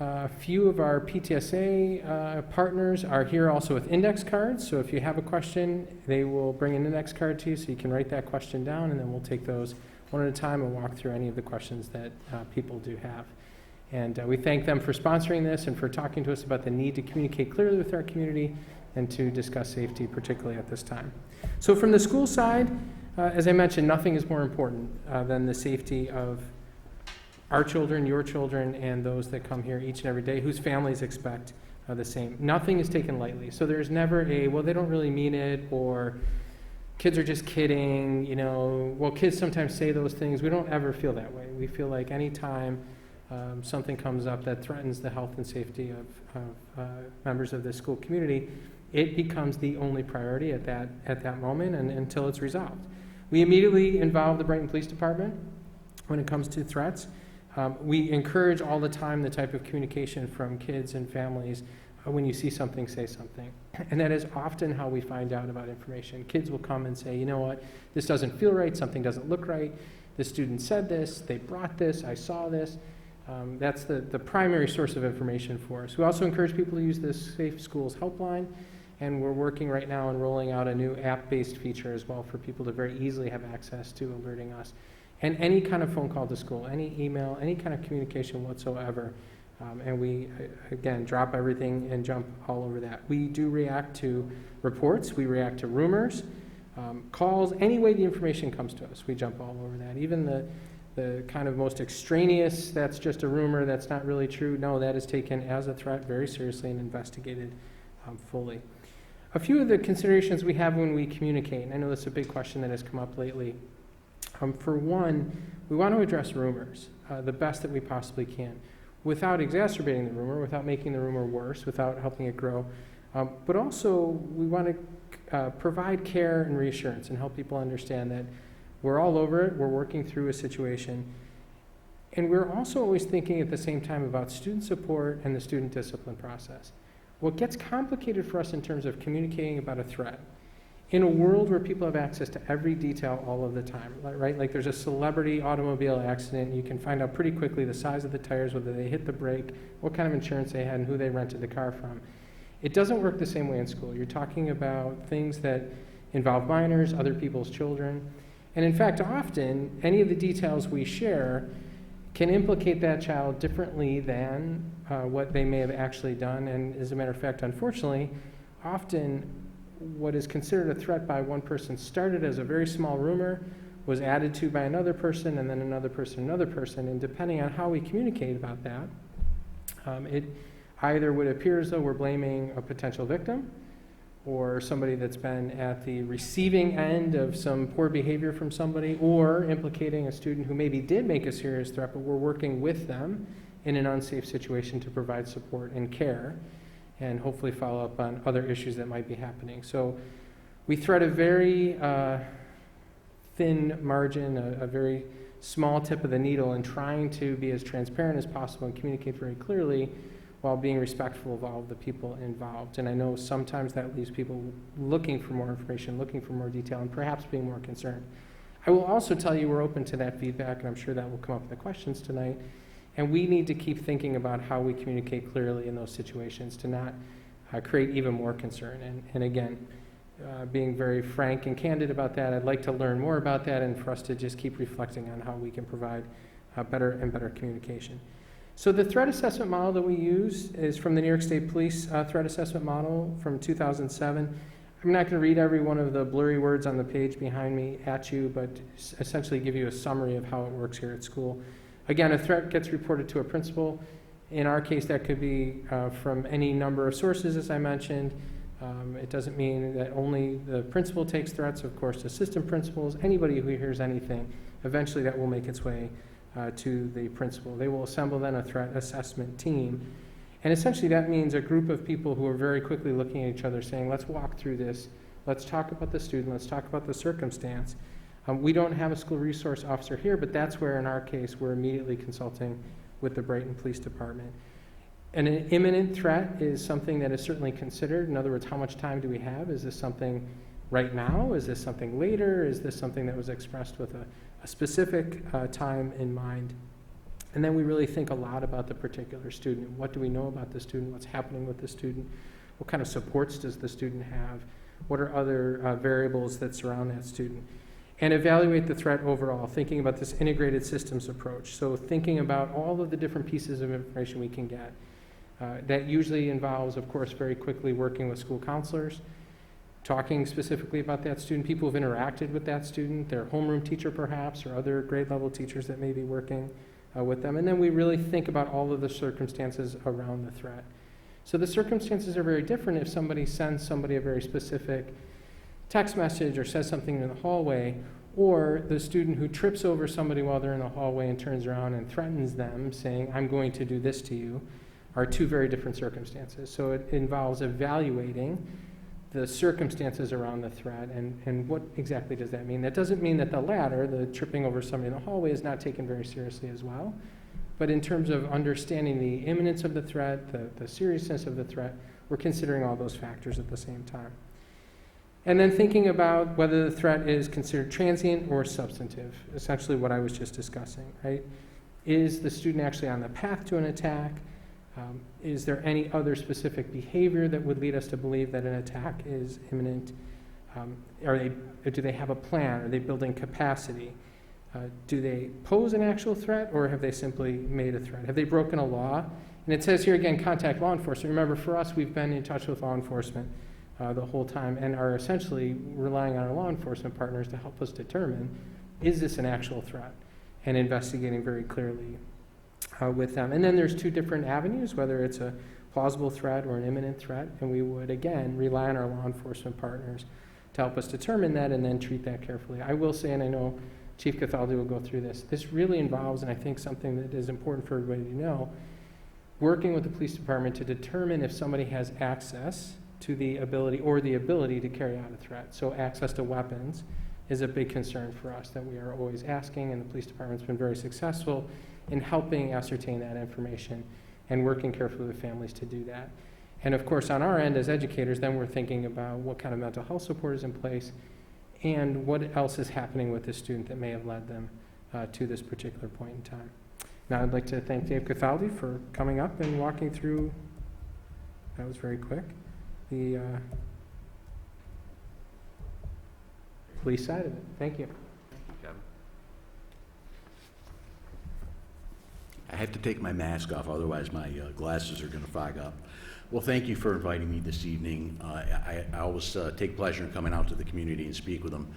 A few of our PTSA partners are here also with index cards, so if you have a question, they will bring an index card to you so you can write that question down, and then we'll take those one at a time and walk through any of the questions that people do have. And we thank them for sponsoring this and for talking to us about the need to communicate clearly with our community and to discuss safety, particularly at this time. So from the school side, as I mentioned, nothing is more important than the safety of our children, your children, and those that come here each and every day whose families expect the same. Nothing is taken lightly. So there's never a, well, they don't really mean it, or kids are just kidding, you know, well, kids sometimes say those things. We don't ever feel that way. We feel like any time something comes up that threatens the health and safety of members of the school community, it becomes the only priority at that moment and until it's resolved. We immediately involve the Brighton Police Department when it comes to threats. We encourage all the time the type of communication from kids and families. When you see something, say something. And that is often how we find out about information. Kids will come and say, you know what, this doesn't feel right, something doesn't look right, the student said this, they brought this, I saw this. That's the primary source of information for us. We also encourage people to use this Safe Schools helpline, and we're working right now on rolling out a new app-based feature as well for people to very easily have access to alerting us. And any kind of phone call to school, any email, any kind of communication whatsoever. And we, again, drop everything and jump all over that. We do react to reports. We react to rumors, calls, any way the information comes to us. We jump all over that. Even the kind of most extraneous, that's just a rumor, that's not really true. No, that is taken as a threat very seriously and investigated fully. A few of the considerations we have when we communicate, and I know this is a big question that has come up lately. For one, we want to address rumors the best that we possibly can, without exacerbating the rumor, without making the rumor worse, without helping it grow. But also, we want to provide care and reassurance and help people understand that we're all over it, we're working through a situation. And we're also always thinking at the same time about student support and the student discipline process. What gets complicated for us in terms of communicating about a threat, in a world where people have access to every detail all of the time, right? Like there's a celebrity automobile accident, you can find out pretty quickly the size of the tires, whether they hit the brake, what kind of insurance they had, and who they rented the car from. It doesn't work the same way in school. You're talking about things that involve minors, other people's children. And in fact, often, any of the details we share can implicate that child differently than what they may have actually done. And as a matter of fact, unfortunately, often what is considered a threat by one person started as a very small rumor, was added to by another person, and then another person, and depending on how we communicate about that, it either would appear as though we're blaming a potential victim or somebody that's been at the receiving end of some poor behavior from somebody, or implicating a student who maybe did make a serious threat, but we're working with them in an unsafe situation to provide support and care, and hopefully follow up on other issues that might be happening. So we thread a very thin margin, a very small tip of the needle in trying to be as transparent as possible and communicate very clearly while being respectful of all of the people involved. And I know sometimes that leaves people looking for more information, looking for more detail, and perhaps being more concerned. I will also tell you we're open to that feedback, and I'm sure that will come up in the questions tonight. And we need to keep thinking about how we communicate clearly in those situations to not create even more concern. And again, being very frank and candid about that, I'd like to learn more about that and for us to just keep reflecting on how we can provide better and better communication. So the threat assessment model that we use is from the New York State Police threat assessment model from 2007. I'm not going to read every one of the blurry words on the page behind me at you, but essentially give you a summary of how it works here at school. Again, a threat gets reported to a principal. In our case, that could be from any number of sources, as I mentioned. It doesn't mean that only the principal takes threats. Of course, assistant principals, anybody who hears anything, eventually that will make its way to the principal. They will assemble then a threat assessment team. And essentially that means a group of people who are very quickly looking at each other saying, let's walk through this. Let's talk about the student. Let's talk about the circumstance. We don't have a school resource officer here, but that's where, in our case, we're immediately consulting with the Brighton Police Department. And an imminent threat is something that is certainly considered. In other words, how much time do we have? Is this something right now? Is this something later? Is this something that was expressed with a specific time in mind? And then we really think a lot about the particular student. What do we know about the student? What's happening with the student? What kind of supports does the student have? What are other variables that surround that student? And evaluate the threat overall, thinking about this integrated systems approach. So thinking about all of the different pieces of information we can get. That usually involves, of course, very quickly working with school counselors, talking specifically about that student, people who've interacted with that student, their homeroom teacher perhaps, or other grade level teachers that may be working with them. And then we really think about all of the circumstances around the threat. So the circumstances are very different if somebody sends somebody a very specific text message or says something in the hallway, or the student who trips over somebody while they're in the hallway and turns around and threatens them, saying, I'm going to do this to you, are two very different circumstances. So it involves evaluating the circumstances around the threat and what exactly does that mean. That doesn't mean that the latter, the tripping over somebody in the hallway, is not taken very seriously as well. But in terms of understanding the imminence of the threat, the seriousness of the threat, we're considering all those factors at the same time. And then thinking about whether the threat is considered transient or substantive, essentially what I was just discussing, right? Is the student actually on the path to an attack? Is there any other specific behavior that would lead us to believe that an attack is imminent? Do they have a plan? Are they building capacity? Do they pose an actual threat, or have they simply made a threat? Have they broken a law? And it says here again, contact law enforcement. Remember, for us, we've been in touch with law enforcement the whole time and are essentially relying on our law enforcement partners to help us determine, is this an actual threat? And investigating very clearly with them. And then there's two different avenues, whether it's a plausible threat or an imminent threat, and we would, again, rely on our law enforcement partners to help us determine that and then treat that carefully. I will say, and I know Chief Cathaldi will go through this really involves, and I think something that is important for everybody to know, working with the police department to determine if somebody has access to the ability to carry out a threat. So access to weapons is a big concern for us that we are always asking, and the police department's been very successful in helping ascertain that information and working carefully with families to do that. And of course, on our end as educators, then we're thinking about what kind of mental health support is in place and what else is happening with the student that may have led them to this particular point in time. Now I'd like to thank Dave Cathaldi for coming up and walking through, that was very quick, the police side of it. Thank you. I have to take my mask off, otherwise my glasses are going to fog up. Well, thank you for inviting me this evening. I always take pleasure in coming out to the community and speak with them.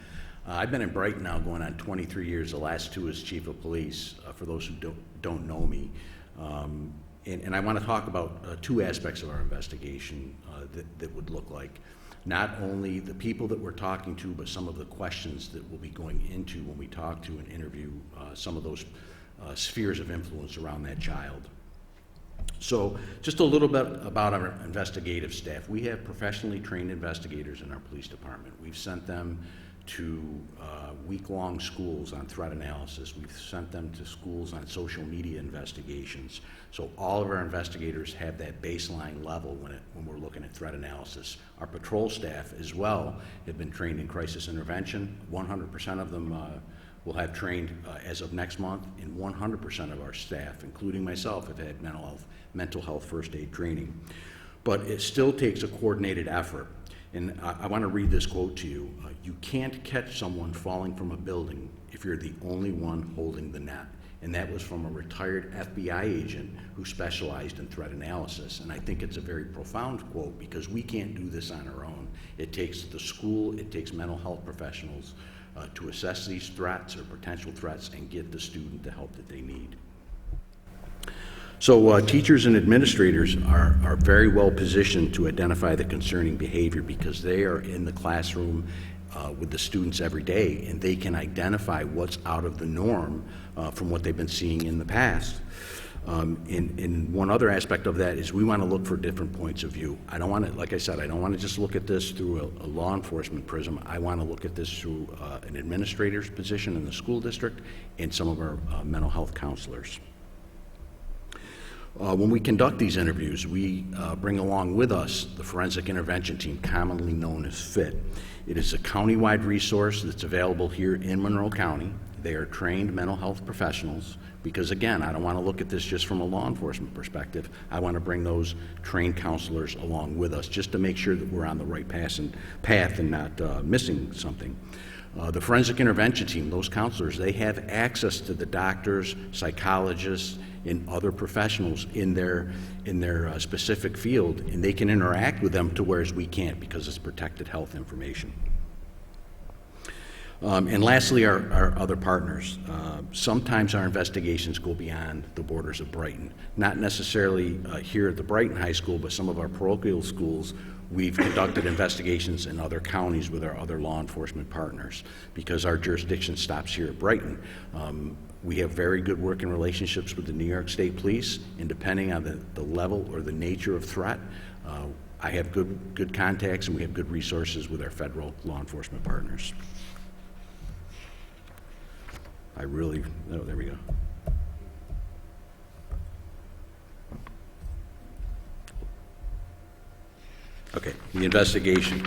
I've been in Brighton now going on 23 years, the last 2 as chief of police, for those who don't know me. And I want to talk about 2 aspects of our investigation that would look like not only the people that we're talking to, but some of the questions that we'll be going into when we talk to and interview some of those spheres of influence around that child. So just a little bit about our investigative staff. We have professionally trained investigators in our police department. We've sent them to week-long schools on threat analysis. We've sent them to schools on social media investigations. So all of our investigators have that baseline level when we're looking at threat analysis. Our patrol staff as well have been trained in crisis intervention. 100% of them will have trained as of next month, and 100% of our staff, including myself, have had mental health first aid training. But it still takes a coordinated effort. And I want to read this quote to you. You can't catch someone falling from a building if you're the only one holding the net. And that was from a retired FBI agent who specialized in threat analysis. And I think it's a very profound quote because we can't do this on our own. It takes the school, it takes mental health professionals to assess these threats or potential threats and get the student the help that they need. So teachers and administrators are very well positioned to identify the concerning behavior because they are in the classroom with the students every day, and they can identify what's out of the norm from what they've been seeing in the past. And one other aspect of that is we want to look for different points of view. I don't want to, like I said, I don't want to just look at this through a law enforcement prism. I want to look at this through an administrator's position in the school district and some of our mental health counselors. When we conduct these interviews, we bring along with us the forensic intervention team, commonly known as FIT. It is a county-wide resource that's available here in Monroe County. They are trained mental health professionals because, again, I don't want to look at this just from a law enforcement perspective. I want to bring those trained counselors along with us just to make sure that we're on the right path and not missing something. The forensic intervention team, those counselors, they have access to the doctors, psychologists, and other professionals in their specific field, and they can interact with them to whereas we can't because it's protected health information. And lastly, our other partners. Sometimes our investigations go beyond the borders of Brighton. Not necessarily here at the Brighton High School, but some of our parochial schools, we've conducted investigations in other counties with our other law enforcement partners because our jurisdiction stops here at Brighton. We have very good working relationships with the New York State Police, and depending on the level or the nature of threat, I have good contacts and we have good resources with our federal law enforcement partners. Oh, there we go. Okay, the investigation.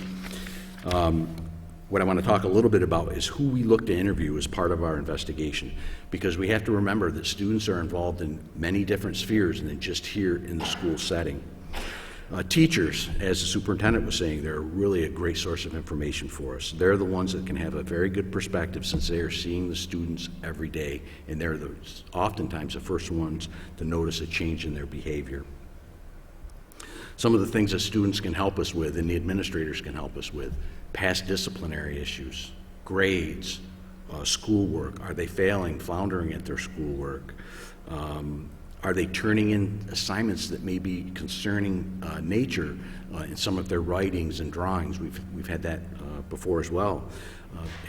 What I want to talk a little bit about is who we look to interview as part of our investigation, because we have to remember that students are involved in many different spheres than just here in the school setting. Teachers, as the superintendent was saying, they're really a great source of information for us. They're the ones that can have a very good perspective since they are seeing the students every day, and they're oftentimes the first ones to notice a change in their behavior. Some of the things that students can help us with and the administrators can help us with: past disciplinary issues, grades, schoolwork. Are they failing, floundering at their schoolwork? Are they turning in assignments that may be concerning nature in some of their writings and drawings? We've had that before as well.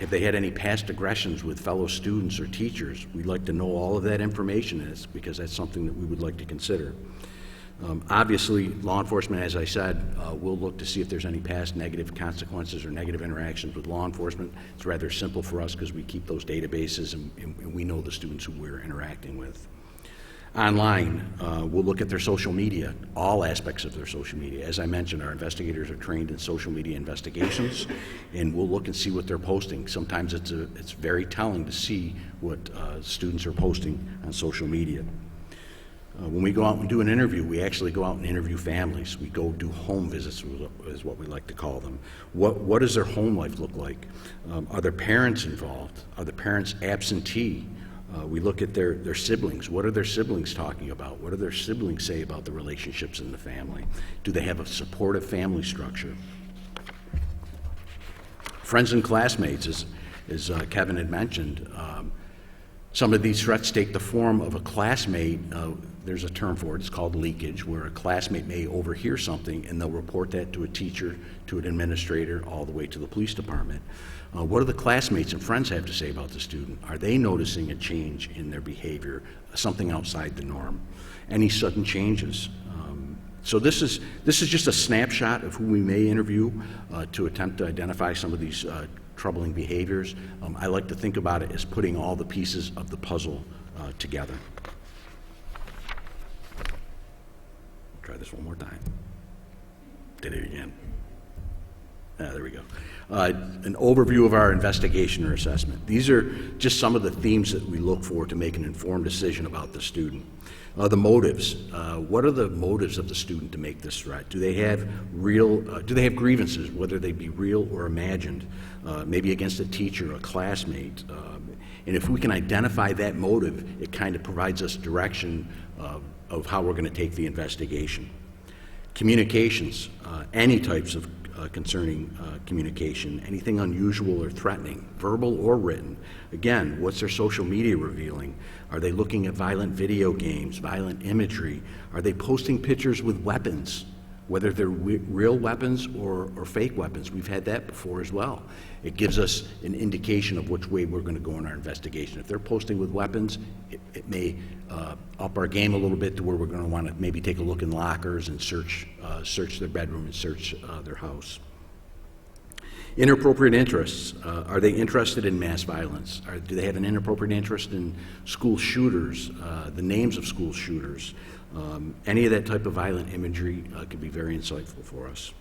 Have they had any past aggressions with fellow students or teachers? We'd like to know all of that information because that's something that we would like to consider. Obviously, law enforcement, as I said, will look to see if there's any past negative consequences or negative interactions with law enforcement. It's rather simple for us because we keep those databases and we know the students who we're interacting with. Online, we'll look at their social media, all aspects of their social media. As I mentioned, our investigators are trained in social media investigations, and we'll look and see what they're posting. Sometimes it's very telling to see what students are posting on social media. When we go out and do an interview, we actually go out and interview families. We go do home visits, is what we like to call them. What does their home life look like? Are their parents involved? Are the parents absentee? We look at their siblings. What are their siblings talking about? What do their siblings say about the relationships in the family? Do they have a supportive family structure? Friends and classmates, as Kevin had mentioned, some of these threats take the form of a classmate. There's a term for it. It's called leakage, where a classmate may overhear something and they'll report that to a teacher, to an administrator, all the way to the police department. What do the classmates and friends have to say about the student? Are they noticing a change in their behavior, something outside the norm? Any sudden changes? So this is just a snapshot of who we may interview to attempt to identify some of these troubling behaviors. I like to think about it as putting all the pieces of the puzzle together. Try this one more time. Did it again. There we go. An overview of our investigation or assessment. These are just some of the themes that we look for to make an informed decision about the student. The motives. What are the motives of the student to make this threat? Do they have grievances, whether they be real or imagined, maybe against a teacher, a classmate? And if we can identify that motive, it kind of provides us direction of how we're going to take the investigation. Communications, any types of concerning communication, anything unusual or threatening, verbal or written. Again, what's their social media revealing? Are they looking at violent video games, violent imagery? Are they posting pictures with weapons, whether they're real weapons or fake weapons? We've had that before as well. It gives us an indication of which way we're going to go in our investigation. If they're posting with weapons, it may up our game a little bit to where we're going to want to maybe take a look in lockers and search their bedroom and search their house. Inappropriate interests. Are they interested in mass violence? Do they have an inappropriate interest in school shooters, the names of school shooters? Any of that type of violent imagery could be very insightful for us.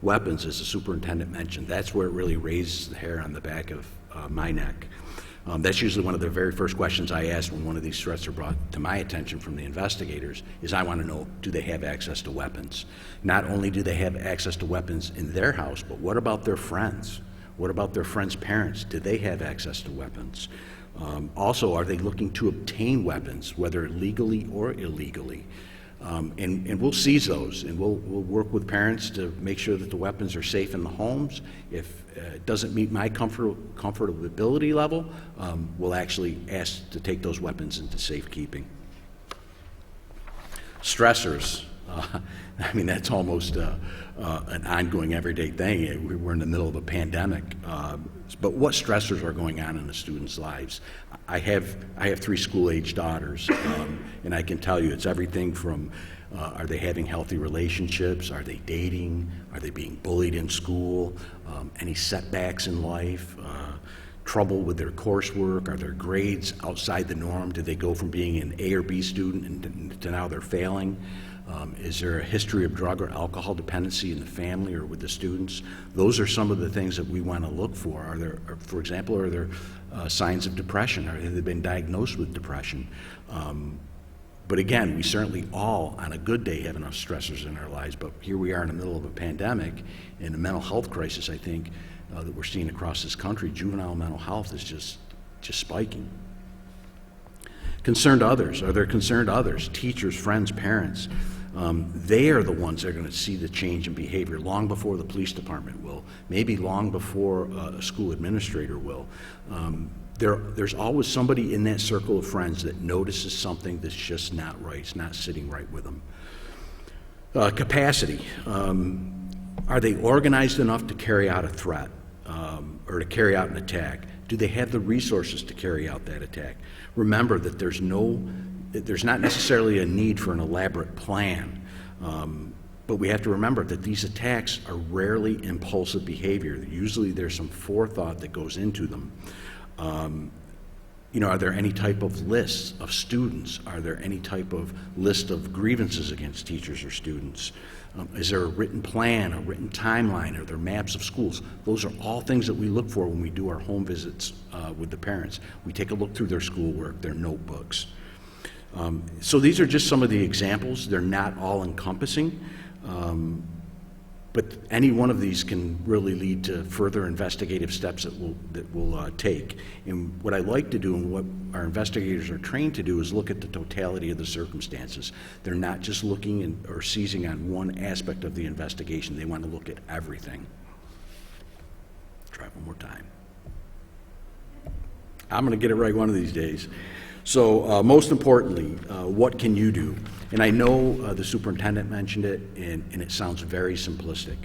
Weapons, as the superintendent mentioned, that's where it really raises the hair on the back of my neck. That's usually one of the very first questions I ask when one of these threats are brought to my attention from the investigators, is I want to know, do they have access to weapons? Not only do they have access to weapons in their house, but what about their friends? What about their friends' parents? Do they have access to weapons? Also, are they looking to obtain weapons, whether legally or illegally? And we'll seize those, and we'll work with parents to make sure that the weapons are safe in the homes. If it doesn't meet my comfortability level, we'll actually ask to take those weapons into safekeeping. Stressors. I mean, that's almost an ongoing everyday thing. We're in the middle of a pandemic. But what stressors are going on in the students' lives? I have 3 school-age daughters, and I can tell you it's everything from are they having healthy relationships? Are they dating? Are they being bullied in school? Any setbacks in life? Trouble with their coursework? Are their grades outside the norm? Do they go from being an A or B student and to now they're failing? Is there a history of drug or alcohol dependency in the family or with the students? Those are some of the things that we want to look for. Are there, for example, are there signs of depression? Have they been diagnosed with depression? But again, we certainly all, on a good day, have enough stressors in our lives, but here we are in the middle of a pandemic and a mental health crisis, I think, that we're seeing across this country. Juvenile mental health is just spiking. Concerned others. Are there concerned others? Teachers, friends, parents. They are the ones that are going to see the change in behavior long before the police department will, maybe long before a school administrator will. There's always somebody in that circle of friends that notices something that's just not right. It's not sitting right with them. Capacity. Are they organized enough to carry out a threat or to carry out an attack? Do they have the resources to carry out that attack? Remember that there's not necessarily a need for an elaborate plan, but we have to remember that these attacks are rarely impulsive behavior. Usually there's some forethought that goes into them. Are there any type of lists of students? Are there any type of list of grievances against teachers or students? Is there a written plan, a written timeline? Are there maps of schools? Those are all things that we look for when we do our home visits with the parents. We take a look through their schoolwork, their notebooks. So these are just some of the examples. They're not all encompassing, but any one of these can really lead to further investigative steps that we'll take. And what I like to do and what our investigators are trained to do is look at the totality of the circumstances. They're not just looking or seizing on one aspect of the investigation. They want to look at everything. Try it one more time. I'm going to get it right one of these days. So most importantly, what can you do? And I know the superintendent mentioned it, and it sounds very simplistic,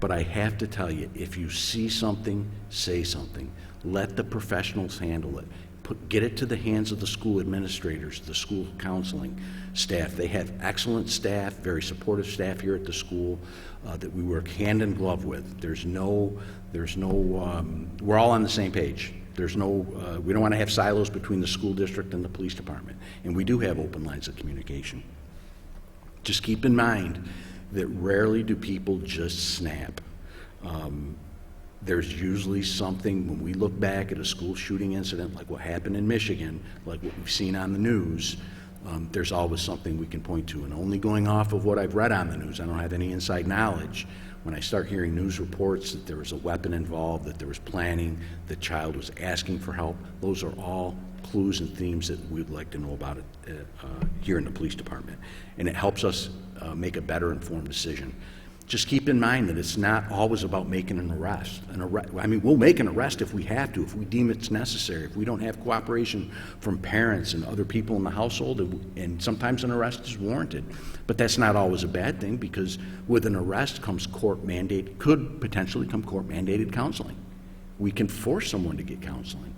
but I have to tell you, if you see something, say something. Let the professionals handle it. Get it to the hands of the school administrators, the school counseling staff. They have excellent staff, very supportive staff here at the school that we work hand in glove with. We're all on the same page. We don't want to have silos between the school district and the police department. And we do have open lines of communication. Just keep in mind that rarely do people just snap. There's usually something, when we look back at a school shooting incident like what happened in Michigan, like what we've seen on the news, there's always something we can point to. And only going off of what I've read on the news, I don't have any inside knowledge. When I start hearing news reports that there was a weapon involved, that there was planning, the child was asking for help, those are all clues and themes that we'd like to know about here in the police department. And it helps us make a better informed decision. Just keep in mind that it's not always about making an arrest. We'll make an arrest if we have to, if we deem it's necessary, if we don't have cooperation from parents and other people in the household, and sometimes an arrest is warranted. But that's not always a bad thing, because with an arrest could potentially come court-mandated counseling. We can force someone to get counseling.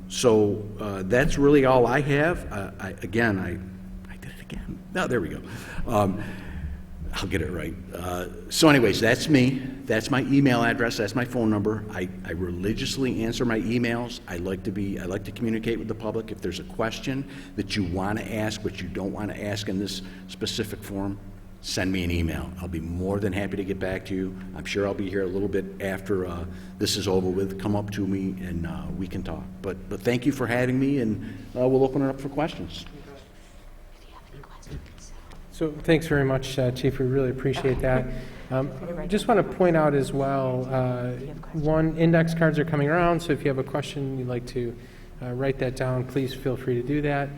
So that's really all I have. I did it again. No, there we go. I'll get it right. So anyways, that's me. That's my email address. That's my phone number. I religiously answer my emails. I like to communicate with the public. If there's a question that you want to ask but you don't want to ask in this specific form, send me an email. I'll be more than happy to get back to you. I'm sure I'll be here a little bit after this is over with. Come up to me and we can talk. But thank you for having me, and we'll open it up for questions. So thanks very much, Chief. We really appreciate that. Just want to point out as well, one, index cards are coming around, so if you have a question you'd like to write that down, please feel free to do that.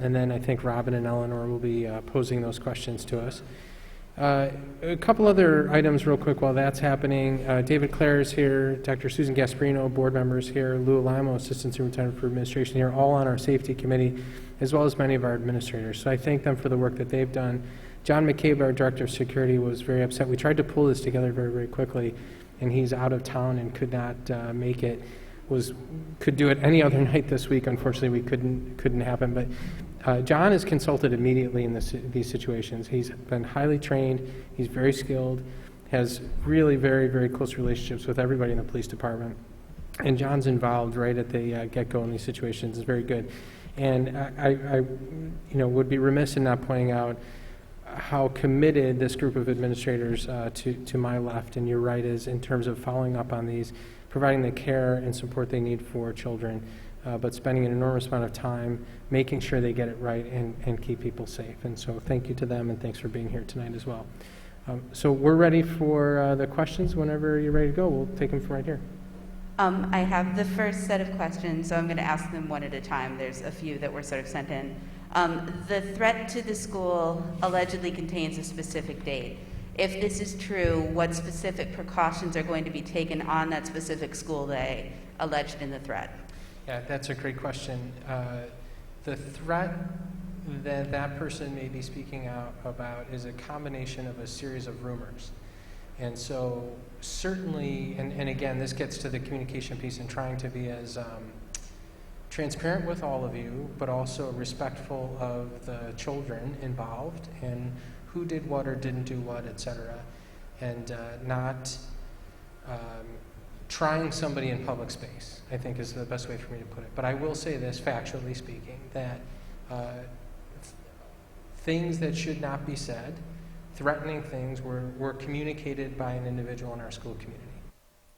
And then I think Robin and Eleanor will be posing those questions to us. A couple other items real quick while that's happening. David Clare is here, Dr. Susan Gasparino, board members here, Lou Alamo, Assistant Superintendent for Administration here, all on our safety committee, as well as many of our administrators. So I thank them for the work that they've done. John McCabe, our Director of Security, was very upset. We tried to pull this together very, very quickly, and he's out of town and could not make it. Could do it any other night this week. Unfortunately, we couldn't happen. But John is consulted immediately in these situations. He's been highly trained. He's very skilled. Has really very, very close relationships with everybody in the police department. And John's involved right at the get-go in these situations. It's very good. And I would be remiss in not pointing out how committed this group of administrators to my left and your right is in terms of following up on these, providing the care and support they need for children, but spending an enormous amount of time making sure they get it right and keep people safe. And so thank you to them, and thanks for being here tonight as well. So we're ready for the questions. Whenever you're ready to go, we'll take them from right here. I have the first set of questions, so I'm going to ask them one at a time. There's a few that were sort of sent in. The threat to the school allegedly contains a specific date. If this is true, what specific precautions are going to be taken on that specific school day alleged in the threat? Yeah, that's a great question. The threat that that person may be speaking out about is a combination of a series of rumors. And so certainly, and again, this gets to the communication piece and trying to be as transparent with all of you, but also respectful of the children involved and who did what or didn't do what, et cetera, and not trying somebody in public space, I think is the best way for me to put it. But I will say this, factually speaking, that things that should not be said, threatening things, were communicated by an individual in our school community.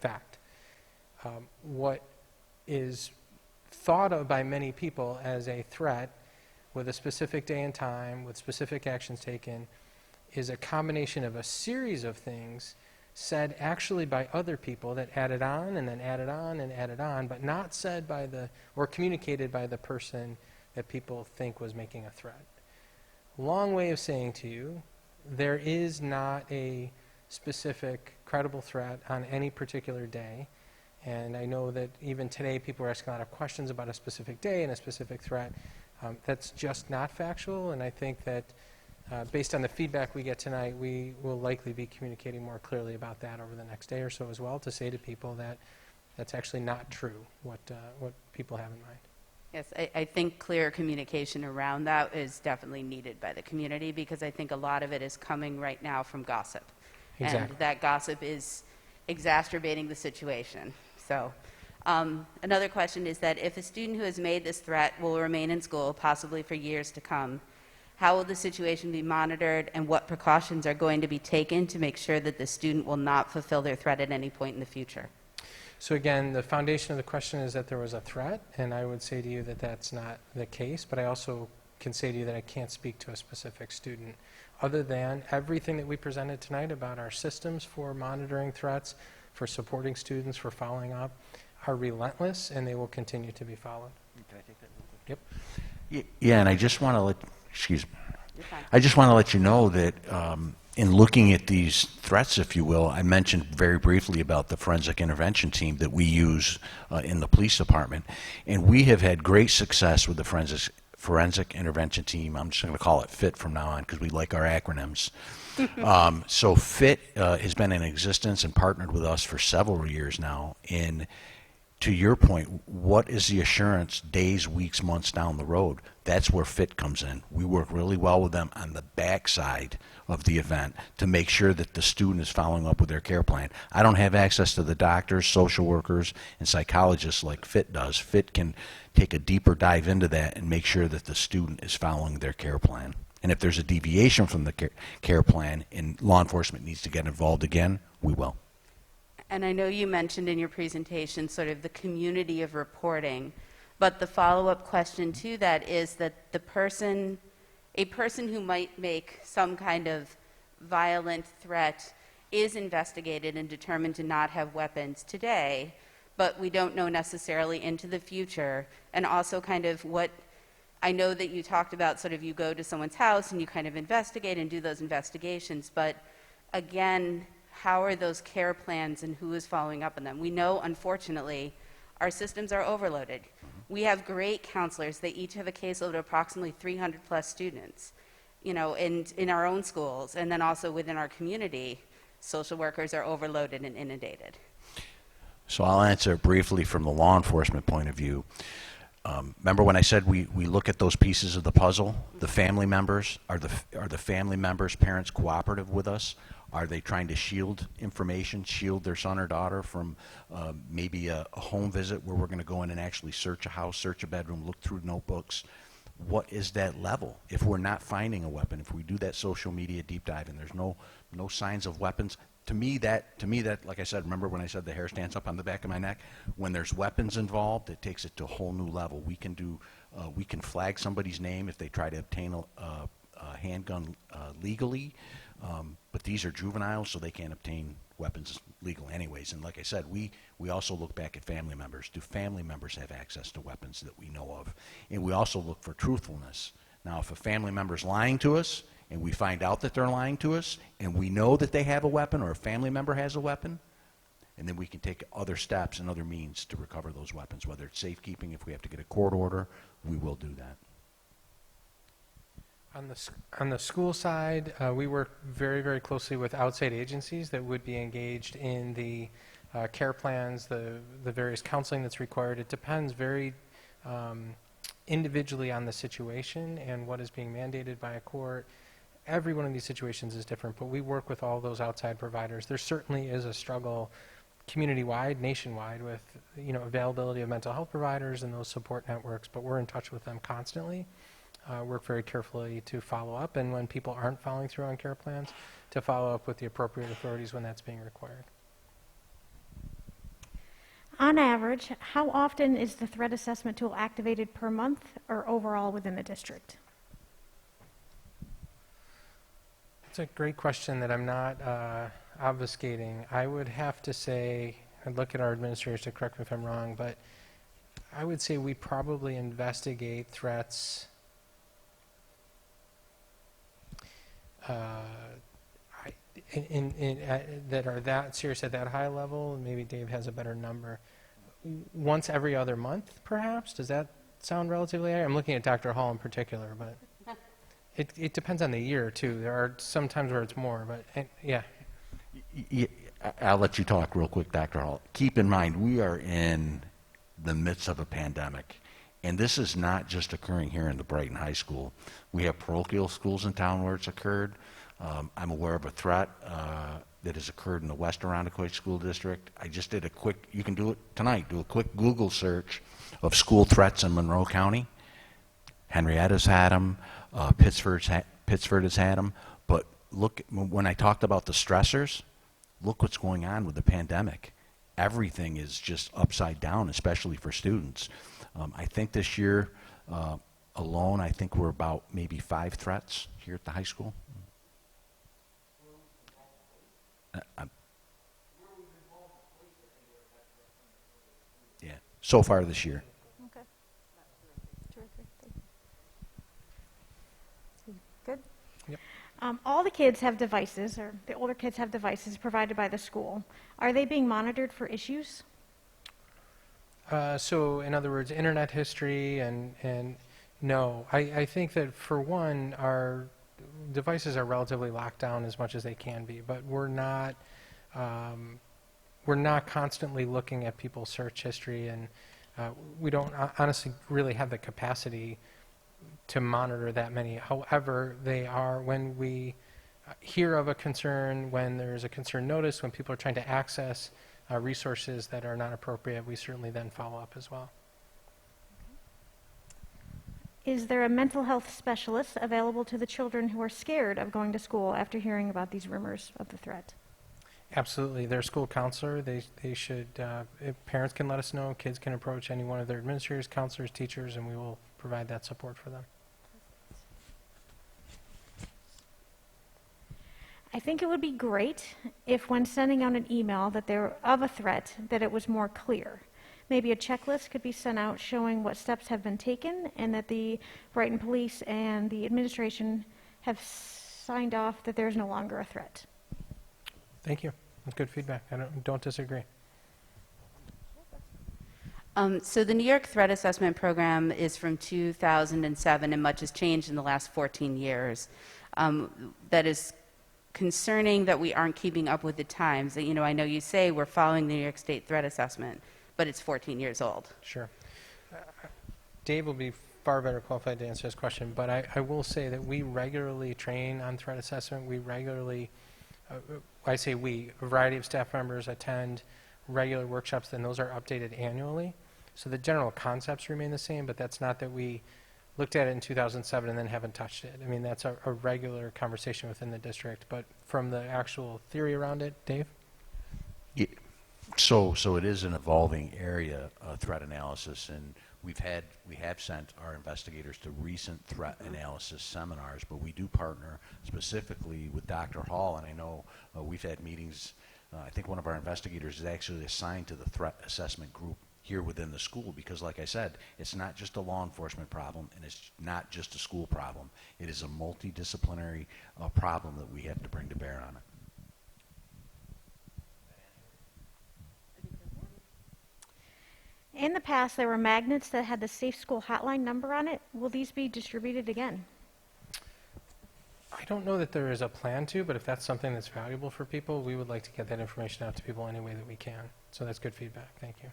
Fact. What is thought of by many people as a threat with a specific day and time, with specific actions taken, is a combination of a series of things said actually by other people that added on and then added on and added on, but not said by or communicated by the person that people think was making a threat. Long way of saying to you, there is not a specific credible threat on any particular day. And I know that even today people are asking a lot of questions about a specific day and a specific threat. That's just not factual, and I think that based on the feedback we get tonight, we will likely be communicating more clearly about that over the next day or so as well, to say to people that that's actually not true, what people have in mind. Yes, I think clear communication around that is definitely needed by the community, because I think a lot of it is coming right now from gossip. Exactly. And that gossip is exacerbating the situation. So another question is that if a student who has made this threat will remain in school, possibly for years to come, how will the situation be monitored, and what precautions are going to be taken to make sure that the student will not fulfill their threat at any point in the future? So again, the foundation of the question is that there was a threat, and I would say to you that that's not the case, but I also can say to you that I can't speak to a specific student, other than everything that we presented tonight about our systems for monitoring threats, for supporting students, for following up, are relentless, and they will continue to be followed. Can I take that real quick? Yep. Yeah, and I just want to You're fine. I just want to let you know that in looking at these threats, if you will, I mentioned very briefly about the forensic intervention team that we use in the police department, and we have had great success with the forensic intervention team. I'm just going to call it FIT from now on because we like our acronyms. So FIT has been in existence and partnered with us for several years now. And to your point, what is the assurance days, weeks, months down the road? That's where FIT comes in. We work really well with them on the backside of the event to make sure that the student is following up with their care plan. I don't have access to the doctors, social workers, and psychologists like FIT does. FIT can take a deeper dive into that and make sure that the student is following their care plan. And if there's a deviation from the care plan and law enforcement needs to get involved again, we will. And I know you mentioned in your presentation sort of the community of reporting, but the follow-up question to that is that a person who might make some kind of violent threat is investigated and determined to not have weapons today, but we don't know necessarily into the future. And also kind of what, I know that you talked about sort of you go to someone's house and you kind of investigate and do those investigations, but again, how are those care plans and who is following up on them? We know, unfortunately, our systems are overloaded. We have great counselors. They each have a caseload of approximately 300 plus students, you know, in our own schools, and then also within our community, social workers are overloaded and inundated. So I'll answer briefly from the law enforcement point of view. Remember when I said we look at those pieces of the puzzle? The family members, are the family members, parents cooperative with us? Are they trying to shield information, shield their son or daughter from maybe a home visit where we're going to go in and actually search a house, search a bedroom, look through notebooks? What is that level? If we're not finding a weapon, if we do that social media deep dive and there's no signs of weapons, to me that, like I said, remember when I said the hair stands up on the back of my neck? When there's weapons involved, it takes it to a whole new level. We can flag somebody's name if they try to obtain a handgun legally, but these are juveniles, so they can't obtain weapons legal anyways. And like I said, we also look back at family members. Do family members have access to weapons that we know of? And we also look for truthfulness. Now, if a family member's lying to us, and we find out that they're lying to us, and we know that they have a weapon or a family member has a weapon, and then we can take other steps and other means to recover those weapons, whether it's safekeeping. If we have to get a court order, we will do that. On the school side, we work very, very closely with outside agencies that would be engaged in the care plans, the various counseling that's required. It depends very individually on the situation and what is being mandated by a court. Every one of these situations is different, but we work with all those outside providers. There certainly is a struggle community-wide, nationwide, with availability of mental health providers and those support networks, but we're in touch with them constantly. Work very carefully to follow up, and when people aren't following through on care plans, to follow up with the appropriate authorities when that's being required. On average, how often is the threat assessment tool activated per month or overall within the district? It's a great question that I'm not obfuscating. I would have to say, I'd look at our administrators to correct me if I'm wrong, but I would say we probably investigate threats that are that serious at that high level. Maybe Dave has a better number. Once every other month, perhaps? Does that sound relatively high? I'm looking at Dr. Hall in particular, but it depends on the year, too. There are some times where it's more, but yeah. I'll let you talk real quick, Dr. Hall. Keep in mind, we are in the midst of a pandemic, and this is not just occurring here in the Brighton High School. We have parochial schools in town where it's occurred. I'm aware of a threat that has occurred in the West Arundecoit School District. I just did a quick, you can do it tonight, do a quick Google search of school threats in Monroe County. Henrietta's had them, Pittsford has had them, but look, when I talked about the stressors, look what's going on with the pandemic. Everything is just upside down, especially for students. I think this year alone, I think we're about maybe 5 threats here at the high school. Yeah, so far this year. Okay. 2 or 3. Good? Yep. All the kids have devices, or the older kids have devices provided by the school. Are they being monitored for issues? So in other words, internet history and no. I think that for one, our devices are relatively locked down as much as they can be, but we're not constantly looking at people's search history, and we don't honestly really have the capacity to monitor that many. However, they are, when we hear of a concern, when there's a concern notice, when people are trying to access resources that are not appropriate, we certainly then follow up as well. Is there a mental health specialist available to the children who are scared of going to school after hearing about these rumors of the threat? Absolutely. Their school counselor, they should, if parents can let us know, kids can approach any one of their administrators, counselors, teachers, and we will provide that support for them. I think it would be great if when sending out an email that there of a threat, that it was more clear. Maybe a checklist could be sent out showing what steps have been taken and that the Brighton Police and the administration have signed off that there's no longer a threat. Thank you. That's good feedback. I don't disagree. So the New York Threat Assessment Program is from 2007, and much has changed in the last 14 years. That is concerning that we aren't keeping up with the times. You know, I know you say we're following the New York State Threat Assessment, but it's 14 years old. Sure. Dave will be far better qualified to answer this question, but I will say that we regularly train on threat assessment. We regularly, I say we, a variety of staff members attend regular workshops, and those are updated annually. So the general concepts remain the same, but that's not that we looked at it in 2007 and then haven't touched it. I mean, that's a regular conversation within the district, but from the actual theory around it, Dave? Yeah. So it is an evolving area, threat analysis, and we have sent our investigators to recent threat analysis seminars, but we do partner specifically with Dr. Hall, and I know we've had meetings. I think one of our investigators is actually assigned to the threat assessment group here within the school because, like I said, it's not just a law enforcement problem, and it's not just a school problem. It is a multidisciplinary problem that we have to bring to bear on it. In the past, there were magnets that had the Safe School Hotline number on it. Will these be distributed again? I don't know that there is a plan to, but if that's something that's valuable for people, we would like to get that information out to people any way that we can. So that's good feedback. Thank you.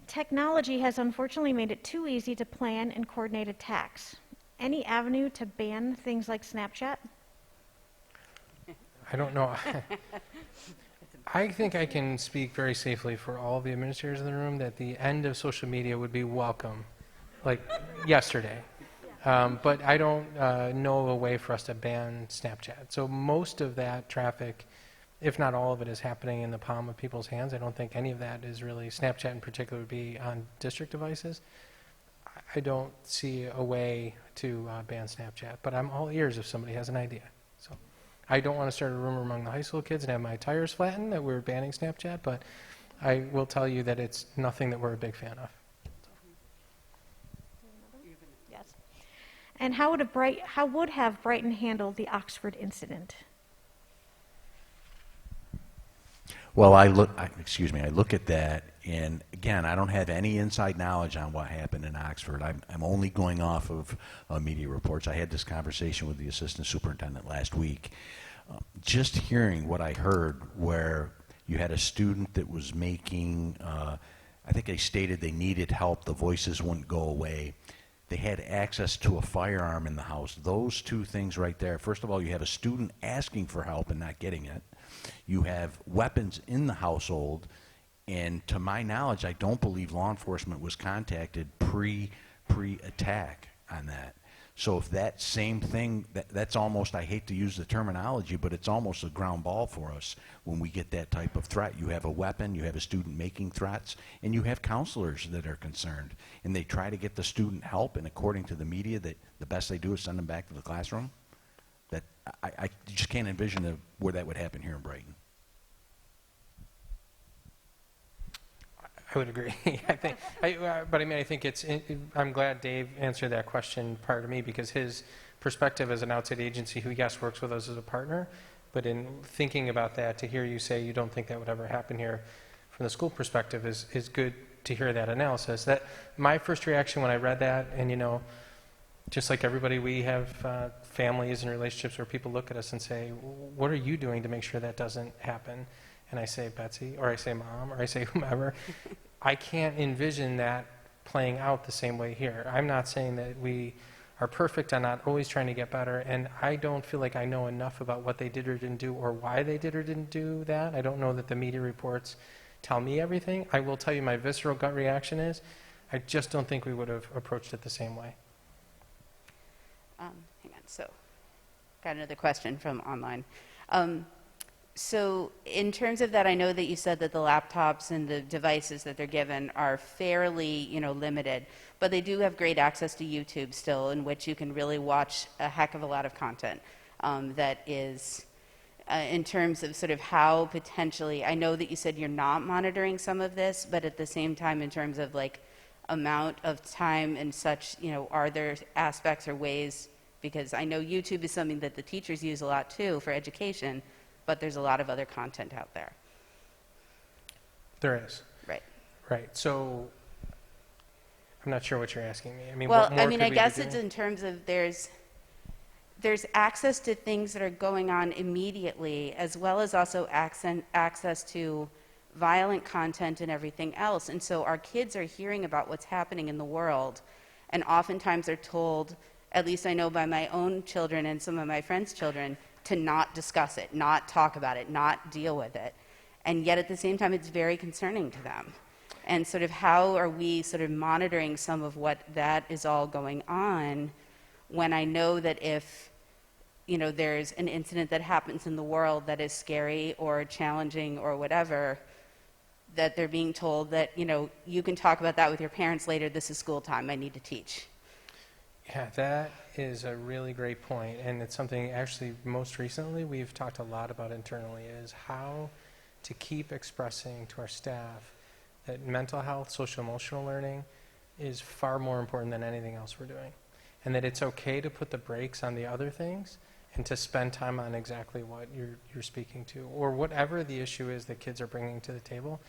Technology has unfortunately made it too easy to plan and coordinate attacks. Any avenue to ban things like Snapchat? I don't know. I think I can speak very safely for all the administrators in the room that the end of social media would be welcome, like yesterday. But I don't know of a way for us to ban Snapchat. So most of that traffic, if not all of it, is happening in the palm of people's hands. I don't think any of that is really, Snapchat in particular, would be on district devices. I don't see a way to ban Snapchat, but I'm all ears if somebody has an idea. So I don't want to start a rumor among the high school kids and have my tires flattened that we're banning Snapchat, but I will tell you that it's nothing that we're a big fan of. Yes. And how would have Brighton handled the Oxford incident? Well, I look at that, and again, I don't have any inside knowledge on what happened in Oxford. I'm only going off of media reports. I had this conversation with the assistant superintendent last week. Just hearing what I heard, where you had a student that was making, I think they stated they needed help, the voices wouldn't go away. They had access to a firearm in the house. Those two things right there. First of all, you have a student asking for help and not getting it. You have weapons in the household, and to my knowledge, I don't believe law enforcement was contacted pre-attack on that. So if that same thing, that's almost, I hate to use the terminology, but it's almost a ground ball for us when we get that type of threat. You have a weapon, you have a student making threats, and you have counselors that are concerned. And they try to get the student help, and according to the media, that the best they do is send them back to the classroom. That I just can't envision where that would happen here in Brighton. I would agree. I think I'm glad Dave answered that question prior to me, because his perspective as an outside agency who, yes, works with us as a partner, but in thinking about that, to hear you say you don't think that would ever happen here from the school perspective is good to hear that analysis. That my first reaction when I read that, and just like everybody, we have families and relationships where people look at us and say, what are you doing to make sure that doesn't happen? And I say, Betsy, or I say, Mom, or I say, whomever. I can't envision that playing out the same way here. I'm not saying that we are perfect. I'm not always trying to get better. And I don't feel like I know enough about what they did or didn't do or why they did or didn't do that. I don't know that the media reports tell me everything. I will tell you my visceral gut reaction is, I just don't think we would have approached it the same way. Hang on, so, got another question from online. So in terms of that, I know that you said that the laptops and the devices that they're given are fairly, limited, but they do have great access to YouTube still, in which you can really watch a heck of a lot of content that is, in terms of sort of how potentially, I know that you said you're not monitoring some of this, but at the same time, in terms of like amount of time and such, are there aspects or ways, because I know YouTube is something that the teachers use a lot too for education, but there's a lot of other content out there. There is. Right. Right. So I'm not sure what you're asking me. I mean, Well, what more I could mean, we I be guess doing? it's in terms of there's access to things that are going on immediately, as well as also access to violent content and everything else. And so our kids are hearing about what's happening in the world, and oftentimes they're told, at least I know by my own children and some of my friends' children, to not discuss it, not talk about it, not deal with it. And yet at the same time, it's very concerning to them. And sort of how are we sort of monitoring some of what that is all going on, when I know that if, there's an incident that happens in the world that is scary or challenging or whatever, that they're being told that, you can talk about that with your parents later, this is school time, I need to teach. Yeah, that is a really great point, and it's something actually most recently we've talked a lot about internally, is how to keep expressing to our staff that mental health, social emotional learning is far more important than anything else we're doing, and that it's okay to put the brakes on the other things and to spend time on exactly what you're speaking to, or whatever the issue is that kids are bringing to the table.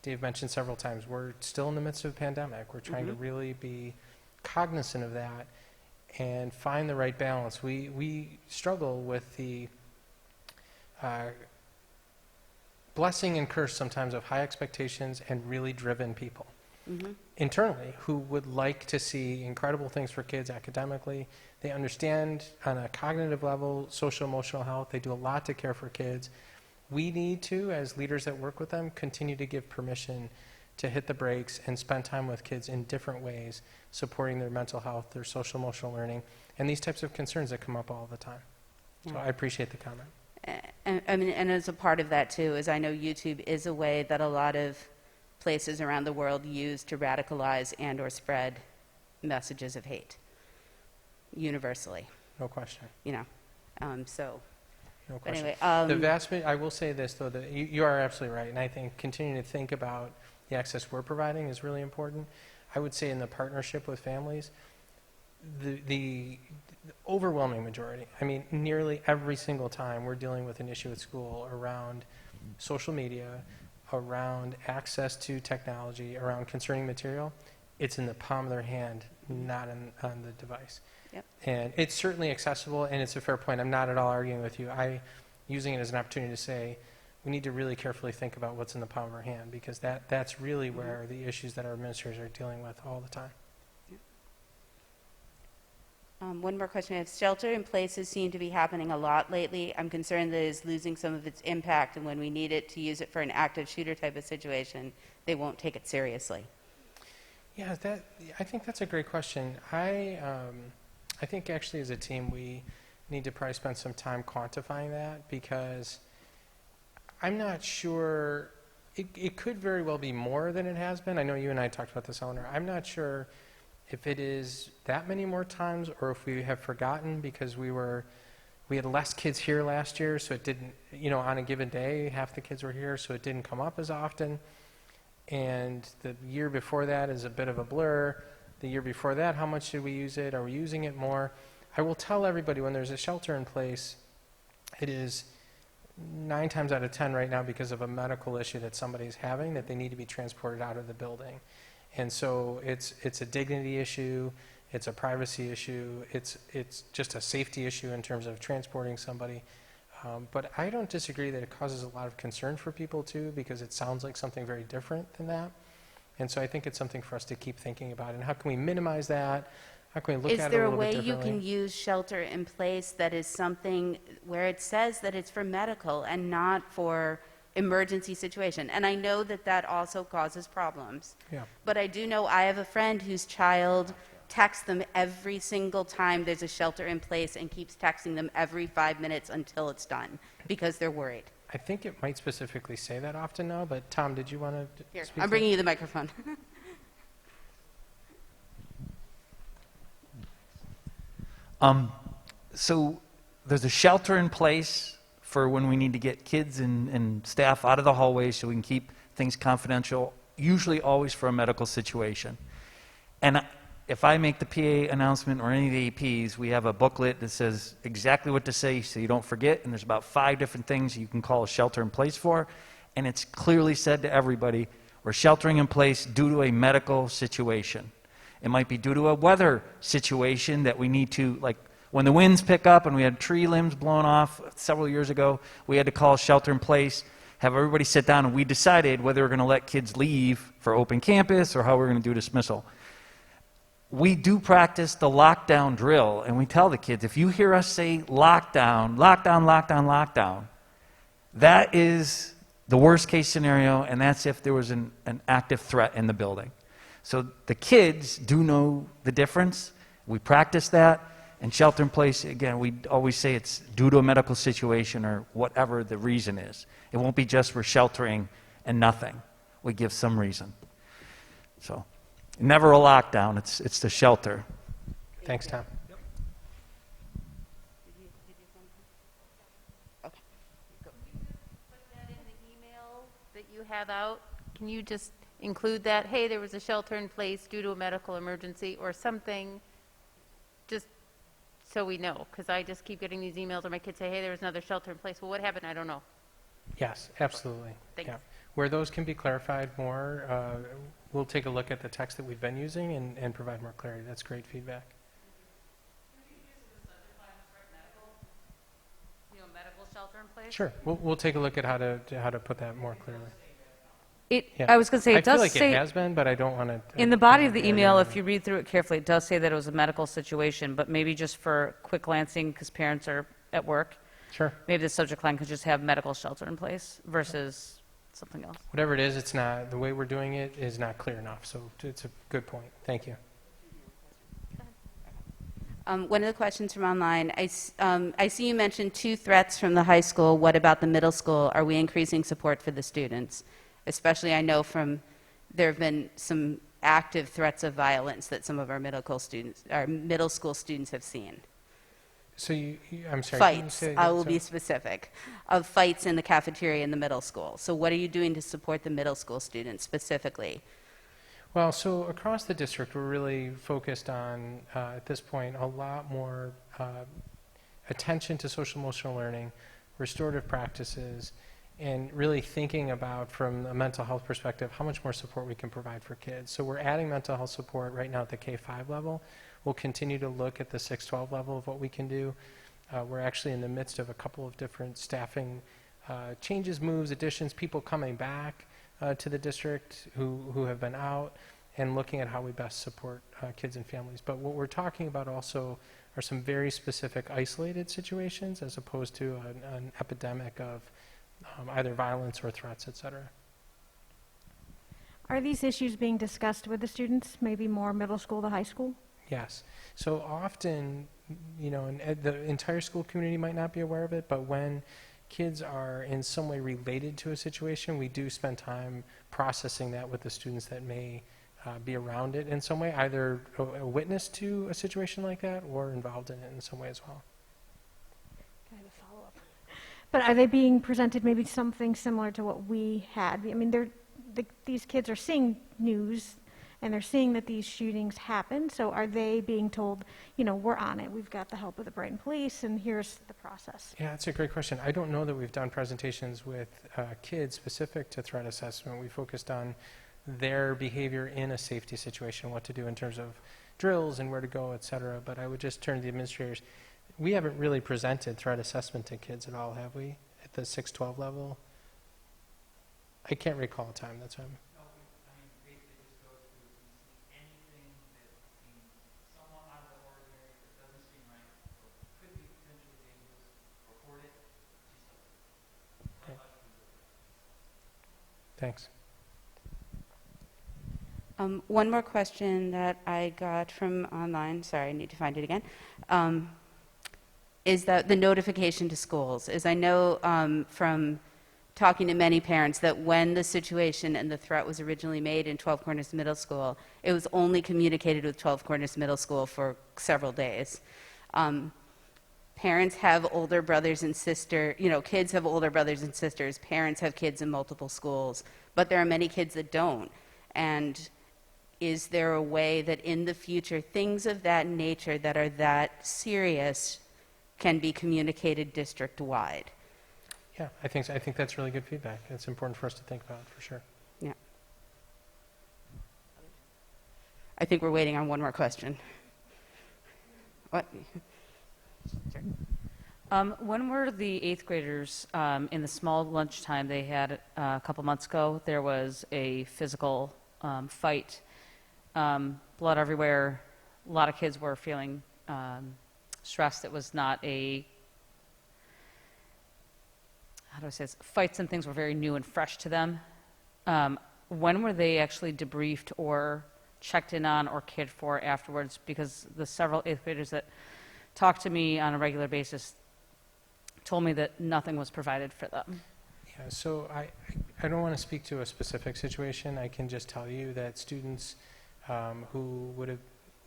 Dave mentioned several times, we're still in the midst of a pandemic. We're trying to really be cognizant of that and find the right balance. We struggle with the blessing and curse sometimes of high expectations and really driven people internally who would like to see incredible things for kids academically. They understand on a cognitive level, social emotional health. They do a lot to care for kids. We need to, as leaders that work with them, continue to give permission to hit the brakes and spend time with kids in different ways, supporting their mental health, their social emotional learning, and these types of concerns that come up all the time. So I appreciate the comment. And as a part of that too, is I know YouTube is a way that a lot of places around the world use to radicalize and or spread messages of hate universally, No question. so No but question. anyway, I will say this though, that you are absolutely right, and I think continuing to think about the access we're providing is really important. I would say in the partnership with families, the overwhelming majority, I mean, nearly every single time we're dealing with an issue at school around social media, around access to technology, around concerning material, it's in the palm of their hand, not on the device. Yep. And it's certainly accessible, and it's a fair point. I'm not at all arguing with you. Using it as an opportunity to say, we need to really carefully think about what's in the palm of our hand, because that's really where the issues that our administrators are dealing with all the time. one more question I have. Shelter in places seem to be happening a lot lately. I'm concerned that it's losing some of its impact, and when we need it to use it for an active shooter type of situation, they won't take it seriously. Yeah, I think that's a great question. I think actually as a team we need to probably spend some time quantifying that, because I'm not sure, it could very well be more than it has been. I know you and I talked about this, Eleanor. I'm not sure if it is that many more times or if we have forgotten because we had less kids here last year, so it didn't, on a given day, half the kids were here, so it didn't come up as often. And the year before that is a bit of a blur. The year before that, how much did we use it? Are we using it more? I will tell everybody when there's a shelter in place, it is 9 times out of 10 right now because of a medical issue that somebody's having that they need to be transported out of the building. And so it's a dignity issue, it's a privacy issue, it's just a safety issue in terms of transporting somebody. But I don't disagree that it causes a lot of concern for people too, because it sounds like something very different than that. And so I think it's something for us to keep thinking about. And how can we minimize that? How can we look Is at it there a a little bit way you differently? can use shelter in place that is something where it says that it's for medical and not for emergency situation. And I know that that also causes problems. Yeah. But I do know I have a friend whose child texts them every single time there's a shelter in place and keeps texting them every 5 minutes until it's done because they're worried. I think it might specifically say that often now, but Tom, did you want to Here, speak I'm to bringing you the microphone. So there's a shelter in place for when we need to get kids and staff out of the hallways so we can keep things confidential, usually always for a medical situation. And if I make the PA announcement or any of the APs, we have a booklet that says exactly what to say so you don't forget, and there's about 5 different things you can call a shelter in place for, and it's clearly said to everybody, we're sheltering in place due to a medical situation. It might be due to a weather situation that we need to, like when the winds pick up and we had tree limbs blown off several years ago, we had to call shelter in place, have everybody sit down, and we decided whether we're going to let kids leave for open campus or how we're going to do dismissal. We do practice the lockdown drill, and we tell the kids, if you hear us say lockdown, lockdown, lockdown, lockdown, that is the worst case scenario, and that's if there was an active threat in the building. So the kids do know the difference. We practice that, and shelter in place, again, we always say it's due to a medical situation or whatever the reason is. It won't be just we're sheltering and nothing. We give some reason. So never a lockdown, it's the shelter. Thanks, Tom. Okay. Go. Put that in the email that you have out? Can you just include that, hey, there was a shelter in place due to a medical emergency or something, just so we know? Because I just keep getting these emails where my kids say, hey, there was another shelter in place. Well, what happened? I don't know. Yes, absolutely. Thanks. Yeah. Where those can be clarified more, we'll take a look at the text that we've been using and provide more clarity. That's great feedback. Medical shelter in place? Sure, we'll take a look at how to put that more clearly. Yeah. I was going to say, I it feel does like say, it has been, but I don't want to. in the body of the email, if you read through it carefully, it does say that it was a medical situation, but maybe just for quick glancing, because parents are at work, Sure. maybe the subject line could just have medical shelter in place versus something else. Whatever it is, it's not, the way we're doing it is not clear enough, so it's a good point. Thank you. One of the questions from online, I see you mentioned 2 threats from the high school. What about the middle school? Are we increasing support for the students? Especially, I know there have been some active threats of violence that some of our middle school students have seen. So I'm sorry. can you Fights, say I again? will be specific, of fights in the cafeteria in the middle school. So what are you doing to support the middle school students specifically? Well, so across the district, we're really focused on, at this point, a lot more attention to social emotional learning, restorative practices, and really thinking about, from a mental health perspective, how much more support we can provide for kids. So we're adding mental health support right now at the K-5 level. We'll continue to look at the 6-12 level of what we can do. We're actually in the midst of a couple of different staffing changes, moves, additions, people coming back to the district who have been out, and looking at how we best support kids and families. But what we're talking about also are some very specific isolated situations as opposed to an epidemic of either violence or threats, et cetera. Are these issues being discussed with the students, maybe more middle school to high school? Yes. So often, and the entire school community might not be aware of it, but when kids are in some way related to a situation, we do spend time processing that with the students that may be around it in some way, either a witness to a situation like that or involved in it in some way as well. I have a follow-up. But are they being presented maybe something similar to what we had? I mean, these kids are seeing news, and they're seeing that these shootings happen, so are they being told, we're on it, we've got the help of the Brighton Police, and here's the process? Yeah, that's a great question. I don't know that we've done presentations with kids specific to threat assessment. We focused on their behavior in a safety situation, what to do in terms of drills and where to go, et cetera. But I would just turn to the administrators. We haven't really presented threat assessment to kids at all, have we, at the 6-12 level? I can't recall a time. That's why I'm... Thanks. One more question that I got from online, sorry, I need to find it again, is that the notification to schools. Is I know from talking to many parents that when the situation and the threat was originally made in 12 Corners Middle School, it was only communicated with 12 Corners Middle School for several days. Parents have older brothers and sisters, kids have older brothers and sisters, parents have kids in multiple schools, but there are many kids that don't. And is there a way that in the future, things of that nature that are that serious can be communicated district-wide? Yeah, I think so. I think that's really good feedback. It's important for us to think about, for sure. Yeah. I think we're waiting on one more question. What? When were the 8th graders in the small lunchtime they had a couple months ago? There was a physical fight, blood everywhere. A lot of kids were feeling stressed. It was not a, how do I say this? Fights and things were very new and fresh to them. When were they actually debriefed or checked in on or cared for afterwards? Because the several 8th graders that talked to me on a regular basis told me that nothing was provided for them. Yeah, so I don't want to speak to a specific situation. I can just tell you that students who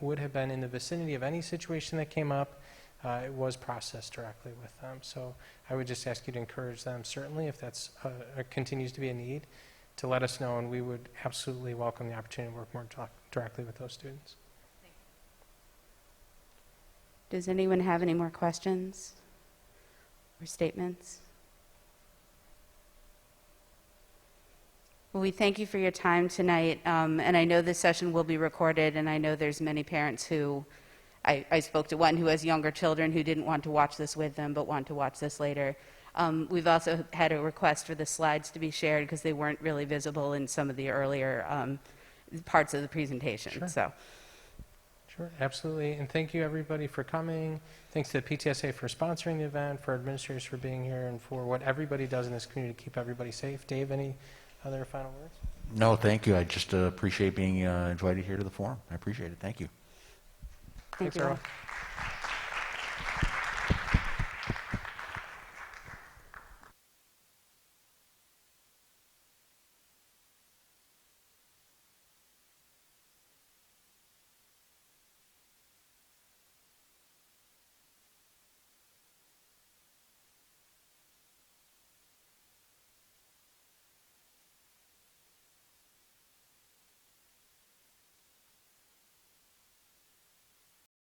would have been in the vicinity of any situation that came up, it was processed directly with them. So I would just ask you to encourage them, certainly, if that's continues to be a need, to let us know, and we would absolutely welcome the opportunity to work more directly with those students. Does anyone have any more questions or statements? Well, we thank you for your time tonight, and I know this session will be recorded, and I know there's many parents who, I spoke to one who has younger children who didn't want to watch this with them, but want to watch this later. We've also had a request for the slides to be shared because they weren't really visible in some of the earlier parts of the presentation. Sure. So. Sure, absolutely. And thank you, everybody, for coming. Thanks to the PTSA for sponsoring the event, for administrators for being here, and for what everybody does in this community to keep everybody safe. Dave, any other final words? No, thank you. I just appreciate being invited here to the forum. I appreciate it. Thank you. Thank you. Earl.